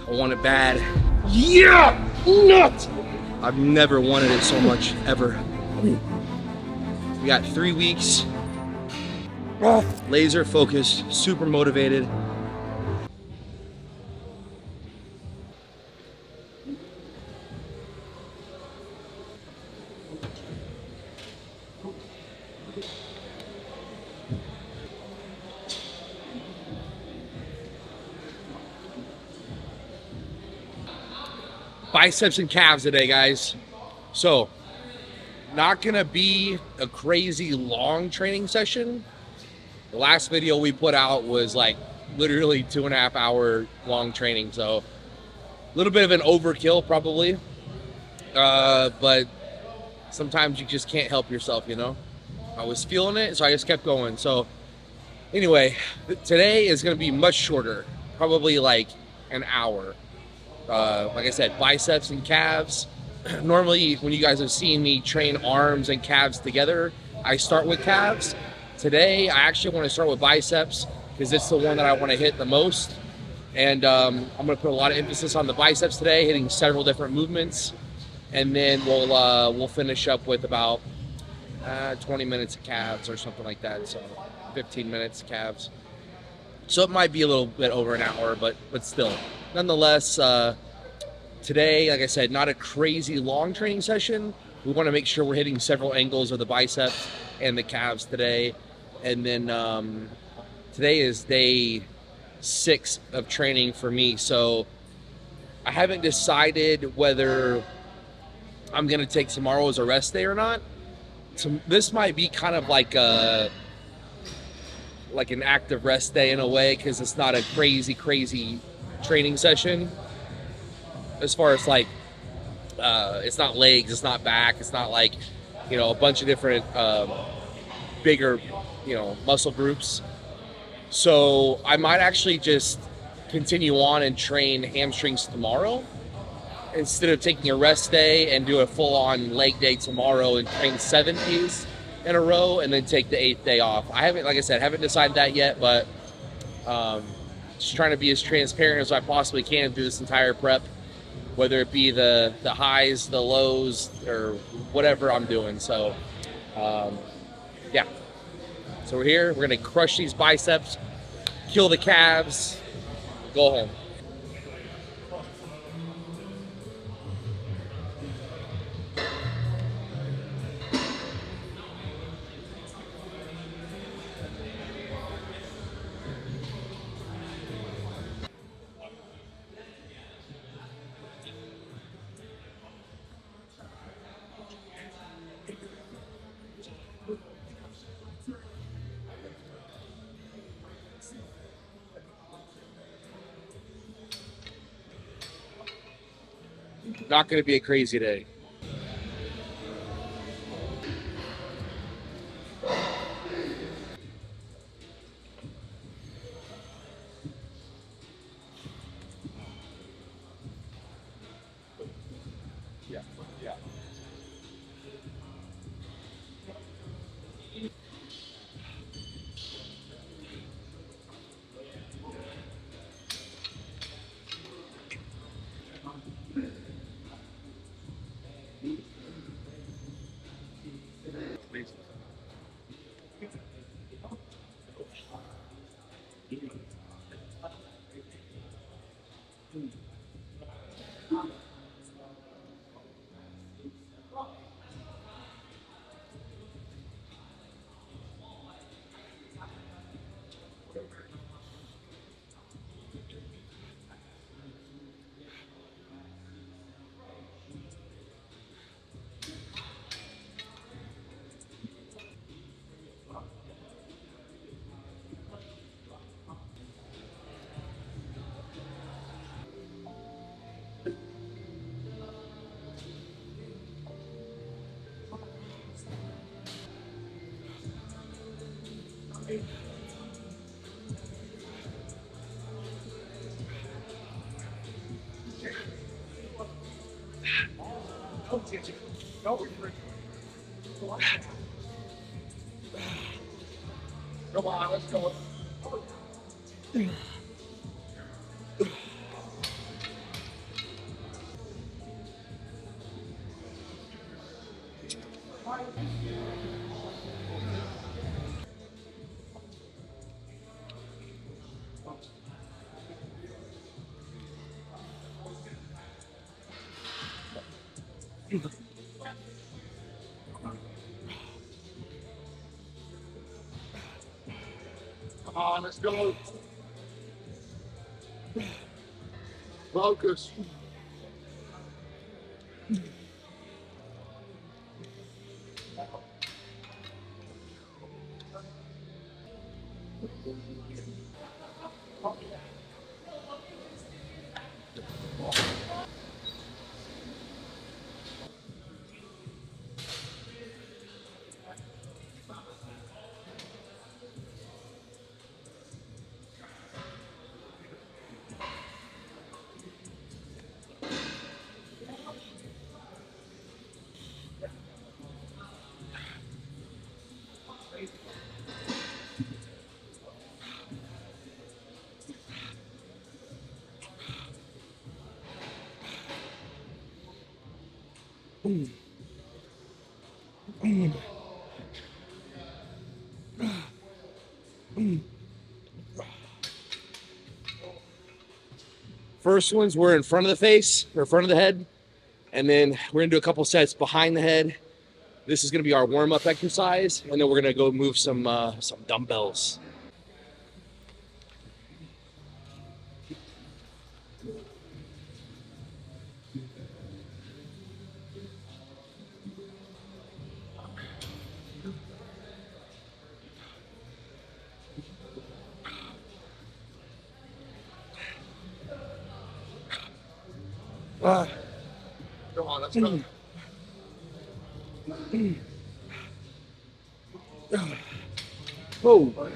I want it bad. Yeah! Nuts! I've never wanted it so much, ever. We got 3 weeks. Laser focused, super motivated. Biceps and calves today, guys. So, not gonna be a crazy long training session. The last video we put out was like literally 2.5 hour long training. So, a little bit of an overkill probably. But sometimes you just can't help yourself, you know? I was feeling it, so I just kept going. So, anyway, today is gonna be much shorter, probably like an hour. Like I said, biceps and calves. Normally, when you guys have seen me train arms and calves together, I start with calves. Today, I actually want to start with biceps because it's the one that I want to hit the most. And I'm going to put a lot of emphasis on the biceps today, hitting several different movements. And then we'll finish up with about 20 minutes of calves or something like that. So 15 minutes calves. So it might be a little bit over an hour, but still. Nonetheless, today, like I said, not a crazy long training session. We want to make sure we're hitting several angles of the biceps and the calves today. And then today is day 6 of training for me. So I haven't decided whether I'm going to take tomorrow as a rest day or not. So this might be kind of like an active rest day in a way, because it's not a crazy training session. As far as like, it's not legs, it's not back, it's not like, you know, a bunch of different bigger, you know, muscle groups. So I might actually just continue on and train hamstrings tomorrow instead of taking a rest day and do a full-on leg day tomorrow and train 7 days in a row and then take the 8th day off. I haven't, like I said, haven't decided that yet, but just trying to be as transparent as I possibly can through this entire prep, whether it be the highs, the lows, or whatever I'm doing. So, yeah. So we're here. We're going to crush these biceps, kill the calves, go home. Not going to be a crazy day. Yeah. Come on, let's go. Come on, let's go. Focus. First ones were in front of the face or front of the head, and then we're gonna do a couple sets behind the head. This is gonna be our warm-up exercise, and then we're gonna go move some dumbbells. Come on, let's go. Whoa.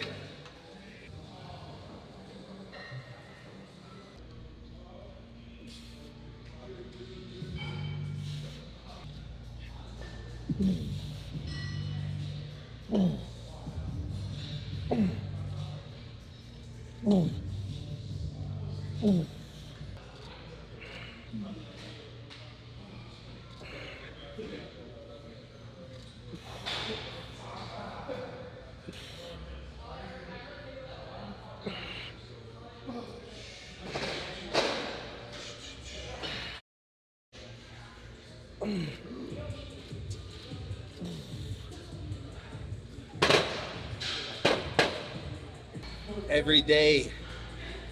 Every day,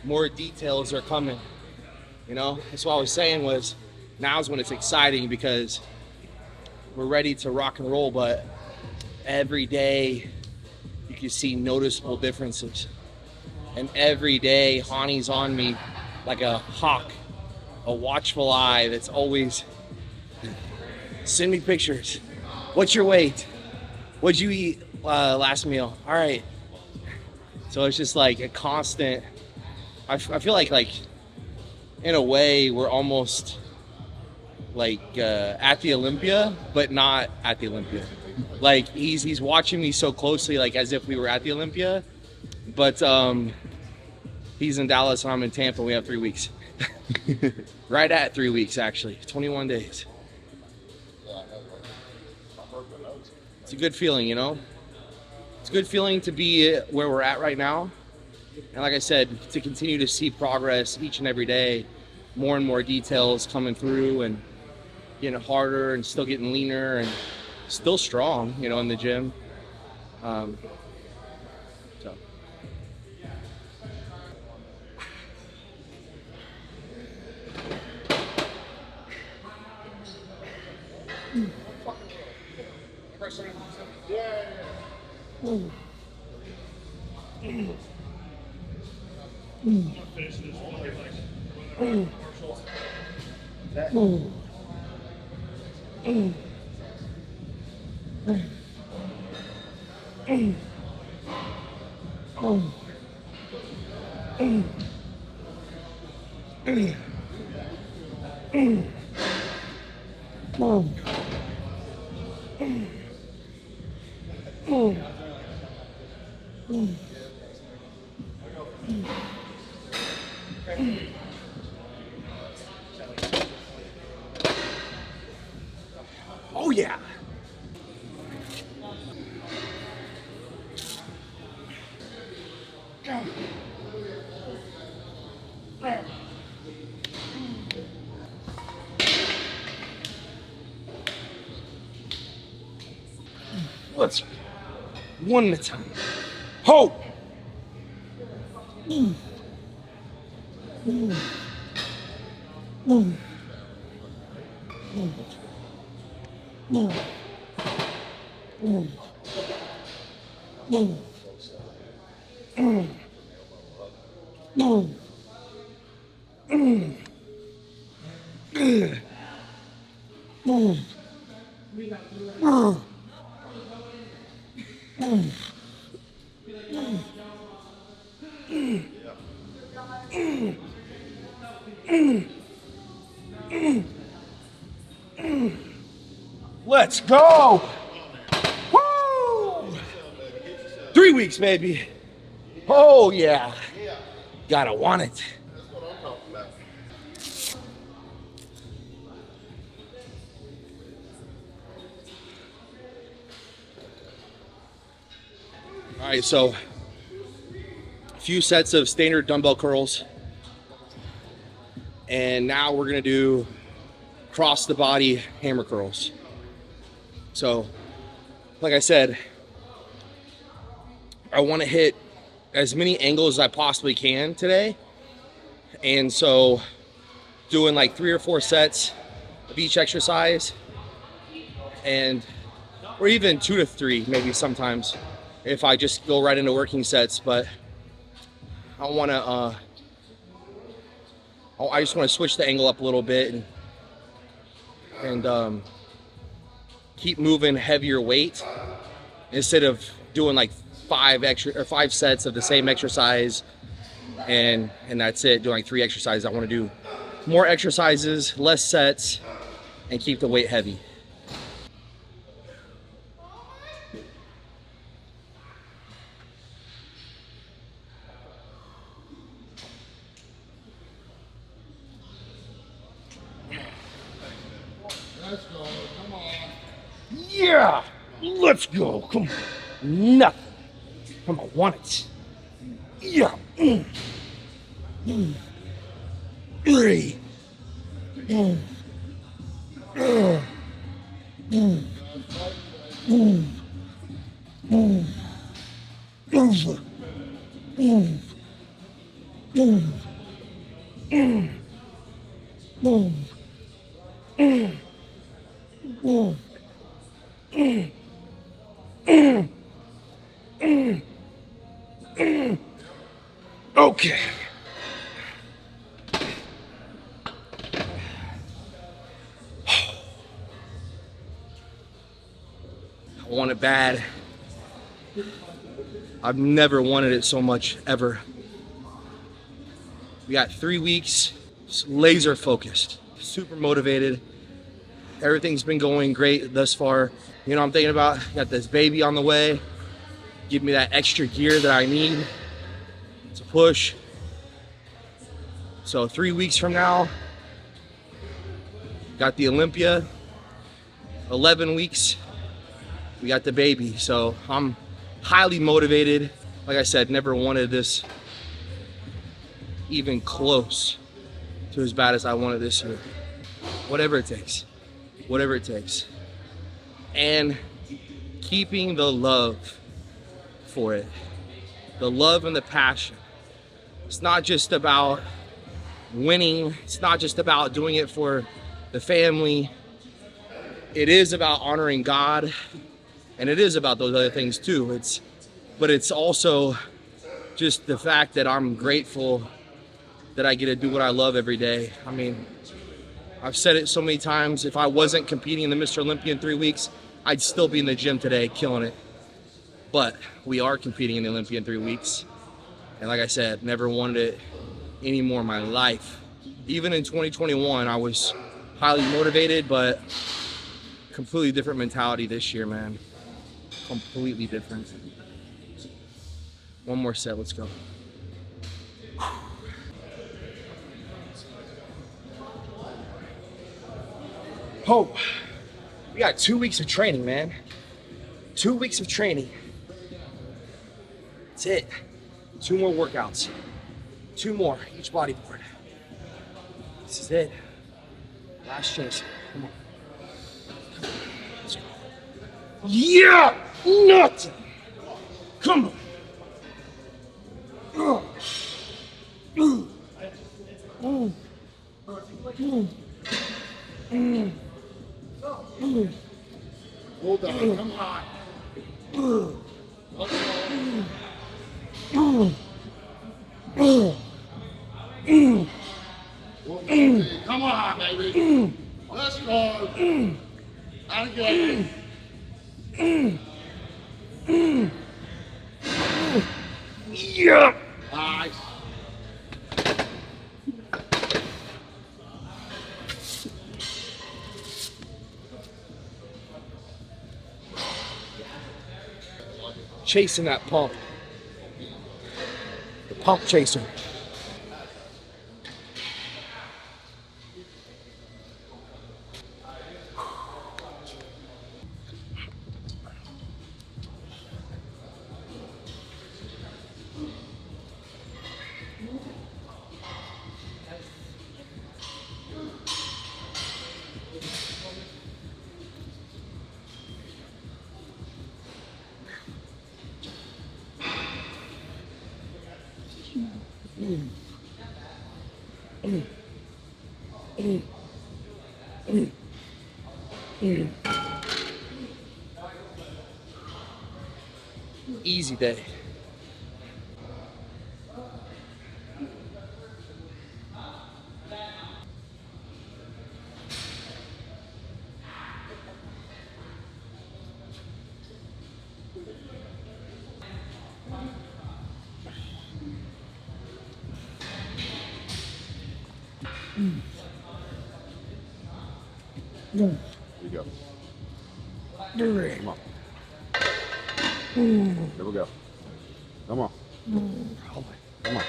more details are coming. You know, that's what I was saying was now's when it's exciting because we're ready to rock and roll, but every day you can see noticeable differences. And every day, Hani's on me like a hawk, a watchful eye that's always, send me pictures. What's your weight? What'd you eat last meal? All right. So it's just like a constant, I feel like in a way we're almost like at the Olympia, but not at the Olympia. Like he's watching me so closely, like as if we were at the Olympia, but he's in Dallas and I'm in Tampa. We have 3 weeks. Right at 3 weeks, actually. 21 days. It's a good feeling, you know? It's a good feeling to be where we're at right now. And like I said, to continue to see progress each and every day, more and more details coming through and getting harder and still getting leaner and still strong, you know, in the gym. So. Oh yeah. Let's one at a time. Ho! Let's go! Woo! 3 weeks, baby. Oh, yeah. Gotta want it. All right, so a few sets of standard dumbbell curls. And now we're gonna do cross the body hammer curls. So, like I said, I wanna hit as many angles as I possibly can today. And so doing like 3 or 4 sets of each exercise, and or even 2 to 3 maybe sometimes if I just go right into working sets. But I just want to switch the angle up a little bit and keep moving heavier weight instead of doing like 5 sets of the same exercise and that's it, doing like 3 exercises. I want to do more exercises, less sets, and keep the weight heavy. Let's go. Come on. Yeah, let's go. Come on. Nothing. Come on, want it. Yeah. 3. Okay. I want it bad. I've never wanted it so much ever. We got 3 weeks, laser focused, super motivated. Everything's been going great thus far. You know, I'm thinking about, got this baby on the way. Give me that extra gear that I need to push. So 3 weeks from now, got the Olympia. 11 weeks, we got the baby. So I'm highly motivated. Like I said, never wanted this even close to as bad as I wanted this year. Whatever it takes, whatever it takes. And keeping the love for it, the love and the passion. It's not just about winning. It's not just about doing it for the family. It is about honoring God, and it is about those other things too. But it's also just the fact that I'm grateful that I get to do what I love every day. I mean, I've said it so many times, if I wasn't competing in the Mr. Olympia in 3 weeks, I'd still be in the gym today killing it. But we are competing in the Olympia in 3 weeks. And like I said, never wanted it any more in my life. Even in 2021, I was highly motivated, but completely different mentality this year, man. Completely different. One more set, let's go. Oh, we got 2 weeks of training, man. 2 weeks of training. That's it. 2 more workouts. 2 more, each body part. This is it. Last chance. Come on. Come on. Let's go. Yeah! Nothing. Come on. Hold on, come on. Come on, baby. Let's go. I get it. Yeah. Nice. Chasing that pump. The pump chaser. Easy day. Here we go. Come on. Here we go. Come on. Come on.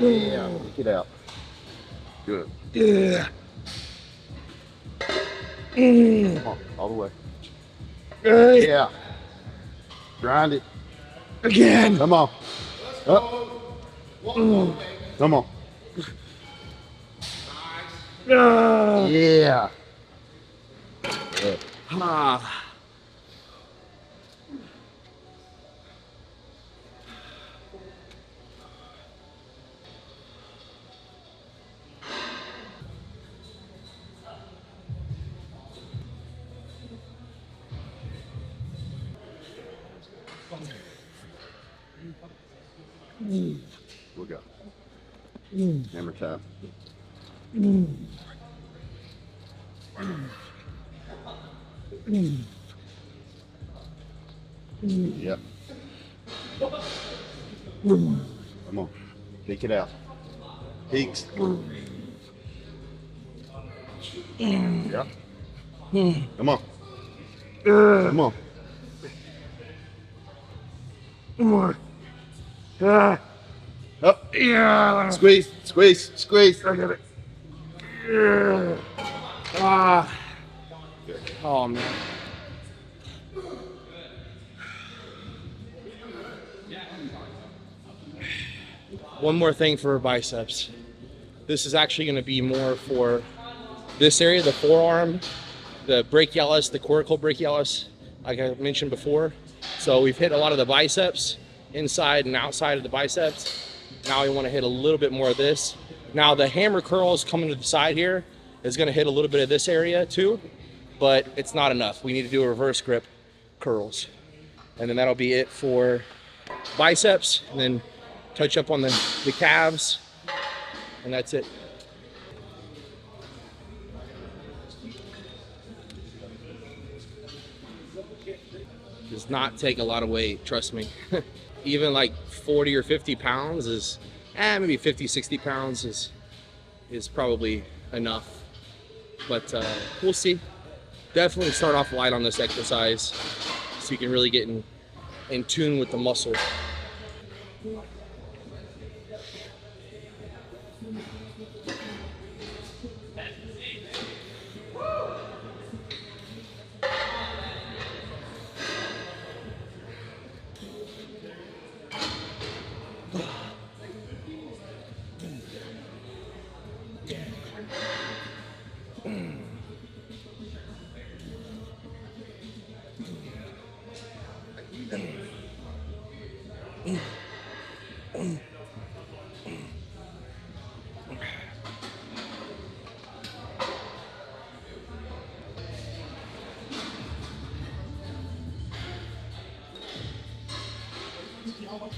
Yeah, kick it out. Good. Yeah. Come on, all the way. Yeah. Grind it. Again. Come on. Up. Come on. Yeah. Good. Ah. We go. Hammer time. Yep. Come on. Peek it out. Peeks. Yep. Come on. Come on. More. Up. Yeah. Squeeze. Squeeze. Squeeze. I got it. Yeah. Ah. Good. Oh man. One more thing for biceps. This is actually going to be more for this area, the forearm, the brachialis, the coracal brachialis, like I mentioned before. So we've hit a lot of the biceps, inside and outside of the biceps. Now we want to hit a little bit more of this. Now the hammer curls coming to the side here is going to hit a little bit of this area too, but it's not enough. We need to do a reverse grip curls. And then that'll be it for biceps, and then touch up on the calves, and that's it. Does not take a lot of weight, trust me. Even like 40 or 50 pounds is, maybe 50, 60 pounds is probably enough. But we'll see. Definitely start off light on this exercise so you can really get in tune with the muscle. Come on.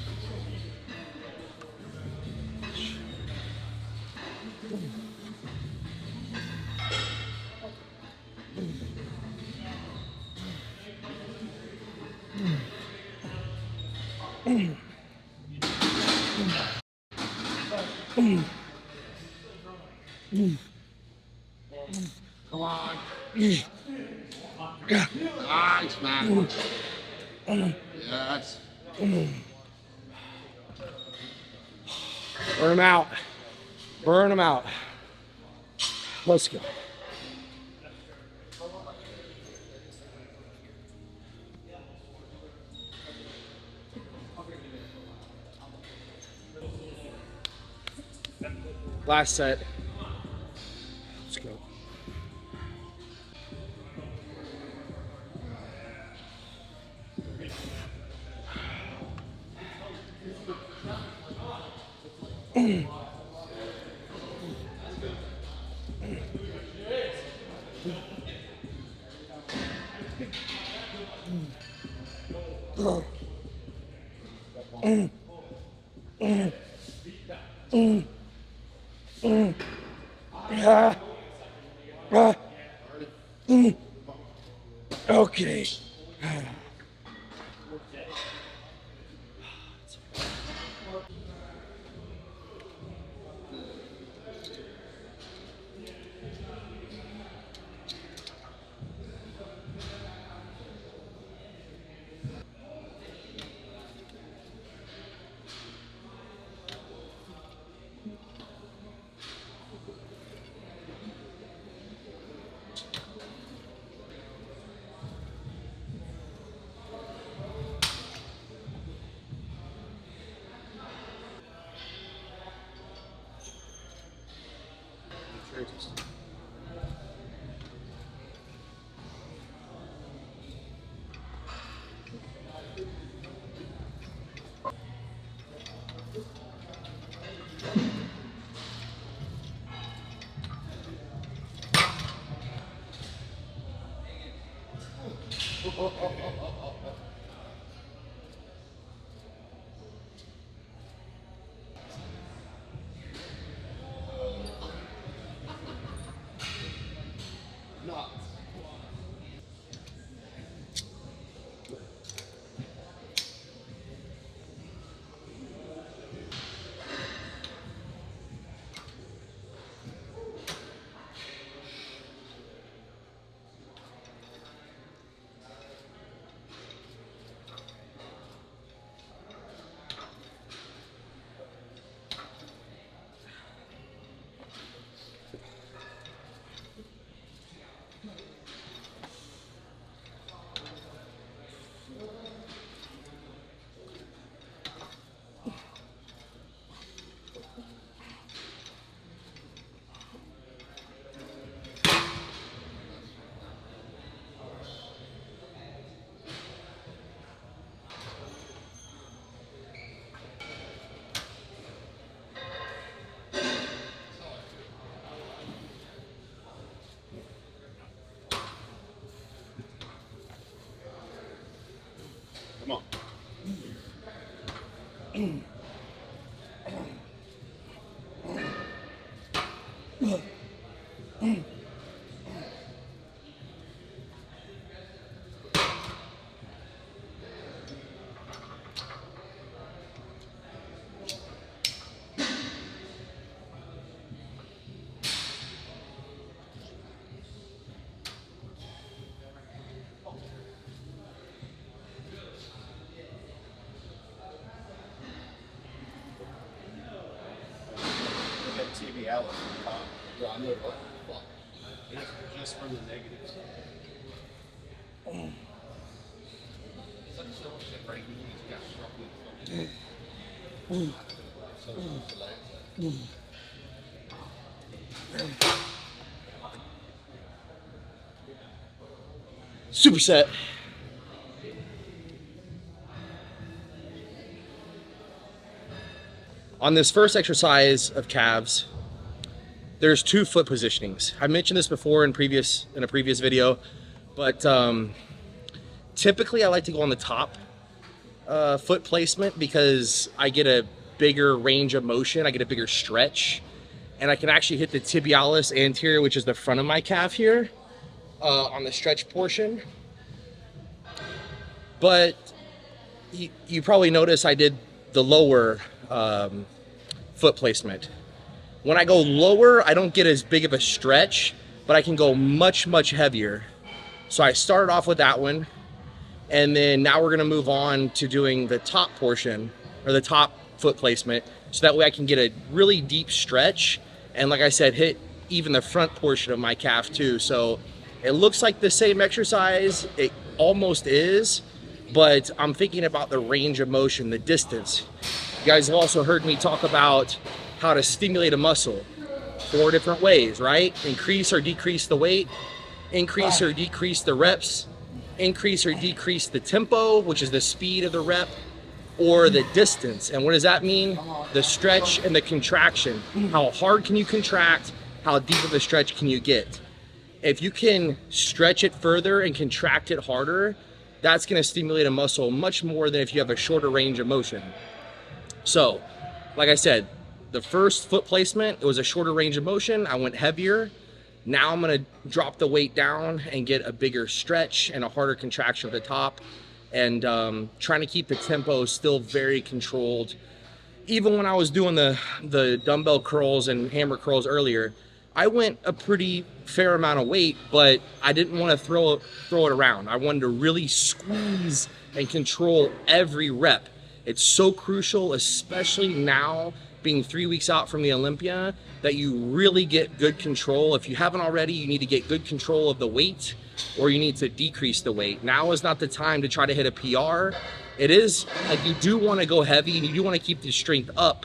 Nice, man. Yes. Burn them out. Burn them out. Let's go. Last set. Let's go. Okay. Come on. TV out on the top. Yeah, I know. What the fuck? It's just from the negatives. Such so much that break me. He's got Superset. On this first exercise of calves, there's two foot positionings. I mentioned this before in a previous video, but typically I like to go on the top foot placement because I get a bigger range of motion. I get a bigger stretch, and I can actually hit the tibialis anterior, which is the front of my calf here, on the stretch portion. But you probably notice I did the lower foot placement. When I go lower, I don't get as big of a stretch, but I can go much, much heavier. So I started off with that one, and then now we're gonna move on to doing the top portion, or the top foot placement, so that way I can get a really deep stretch, and like I said, hit even the front portion of my calf too. So it looks like the same exercise, it almost is, but I'm thinking about the range of motion, the distance. You guys have also heard me talk about how to stimulate a muscle 4 different ways, right? Increase or decrease the weight, increase or decrease the reps, increase or decrease the tempo, which is the speed of the rep, or the distance. And what does that mean? The stretch and the contraction. How hard can you contract? How deep of a stretch can you get? If you can stretch it further and contract it harder, that's gonna stimulate a muscle much more than if you have a shorter range of motion. So, like I said, the first foot placement, it was a shorter range of motion. I went heavier. Now I'm gonna drop the weight down and get a bigger stretch and a harder contraction at the top, and trying to keep the tempo still very controlled. Even when I was doing the dumbbell curls and hammer curls earlier, I went a pretty fair amount of weight, but I didn't want to throw it around. I wanted to really squeeze and control every rep. It's so crucial, especially now being 3 weeks out from the Olympia, that you really get good control. If you haven't already, you need to get good control of the weight, or you need to decrease the weight. Now is not the time to try to hit a PR. It is, like, you do want to go heavy and you do want to keep the strength up,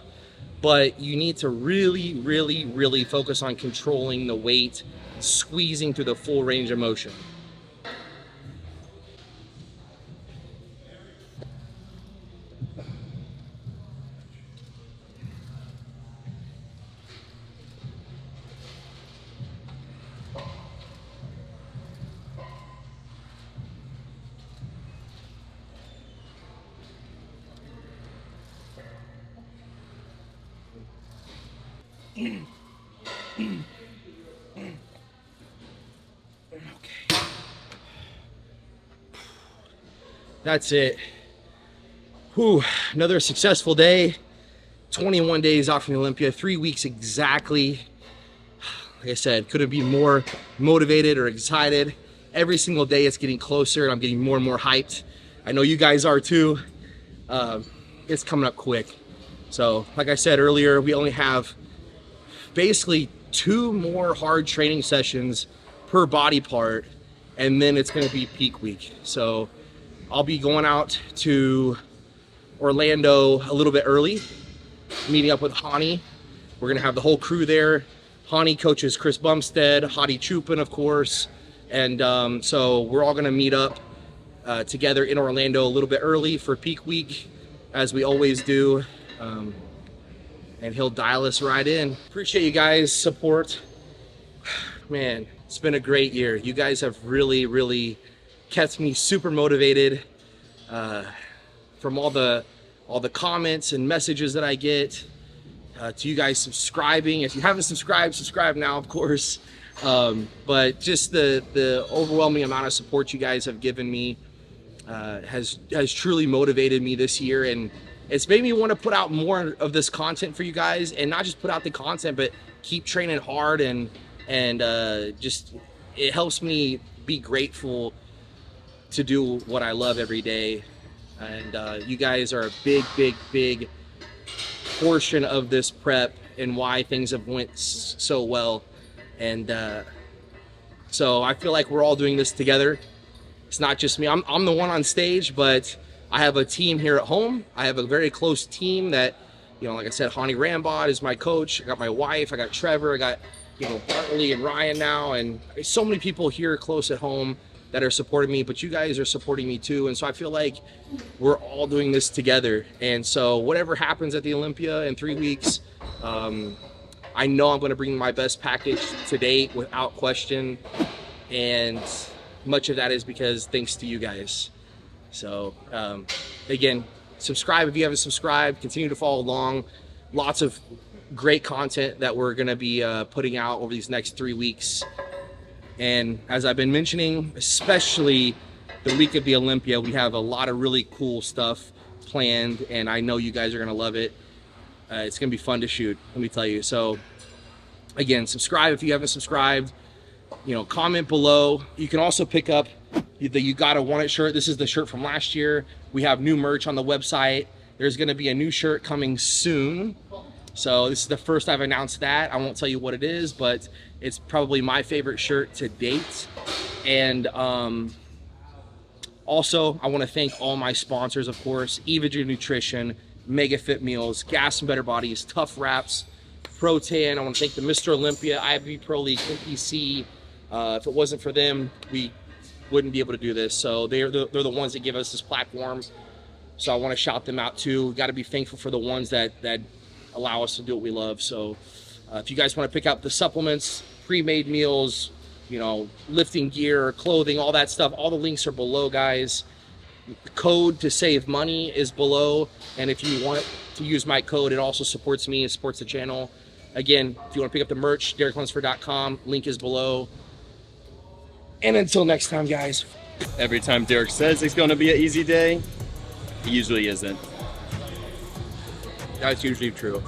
but you need to really, really, really focus on controlling the weight, squeezing through the full range of motion. Okay. That's it. Whew, another successful day. 21 days off from the Olympia, 3 weeks exactly. Like I said, couldn't be more motivated or excited. Every single day it's getting closer and I'm getting more and more hyped. I know you guys are too. It's coming up quick. So like I said earlier, we only have basically 2 more hard training sessions per body part, and then it's gonna be peak week. So I'll be going out to Orlando a little bit early, meeting up with Hani. We're gonna have the whole crew there. Hani coaches Chris Bumstead, Hadi Chupin, of course. And so we're all gonna meet up together in Orlando a little bit early for peak week, as we always do. And he'll dial us right in. Appreciate you guys' support. Man, it's been a great year. You guys have really, really kept me super motivated. From all the comments and messages that I get, to you guys subscribing. If you haven't subscribed, subscribe now, of course. But just the overwhelming amount of support you guys have given me has truly motivated me this year, and it's made me want to put out more of this content for you guys, and not just put out the content, but keep training hard, and just, it helps me be grateful to do what I love every day. And you guys are a big portion of this prep and why things have went so well. And so I feel like we're all doing this together. It's not just me. I'm the one on stage, but I have a team here at home. I have a very close team that, like I said, Hani Rambod is my coach. I got my wife, I got Trevor, I got, Bartley and Ryan now, and so many people here close at home that are supporting me, but you guys are supporting me too. And so I feel like we're all doing this together. And so whatever happens at the Olympia in 3 weeks, I know I'm going to bring my best package to date without question. And much of that is because thanks to you guys. So again, subscribe if you haven't subscribed. Continue to follow along. Lots of great content that we're going to be putting out over these next 3 weeks. And as I've been mentioning, especially the week of the Olympia, we have a lot of really cool stuff planned, and I know you guys are going to love it. It's going to be fun to shoot, let me tell you. So again, subscribe if you haven't subscribed. You know, comment below. You can also pick up the You Gotta Want It shirt. This is the shirt from last year. We have new merch on the website. There's going to be a new shirt coming soon. So this is the first I've announced that. I won't tell you what it is, but it's probably my favorite shirt to date. And also, I want to thank all my sponsors, of course: Evagen Nutrition, Mega Fit Meals, Gas and Better Bodies, Tough Wraps, Protan. I want to thank the Mr. Olympia, IFBB Pro League, NPC. If it wasn't for them, we wouldn't be able to do this. So they're the ones that give us this platform. So I want to shout them out too. We've got to be thankful for the ones that allow us to do what we love. So if you guys want to pick up the supplements, pre-made meals, you know, lifting gear, clothing, all that stuff, all the links are below, guys. The code to save money is below, and if you want to use my code, it also supports me, it supports the channel. Again, if you want to pick up the merch, DerekLunsford.com, link is below. And until next time, guys. Every time Derek says it's going to be an easy day, it usually isn't. That's usually true.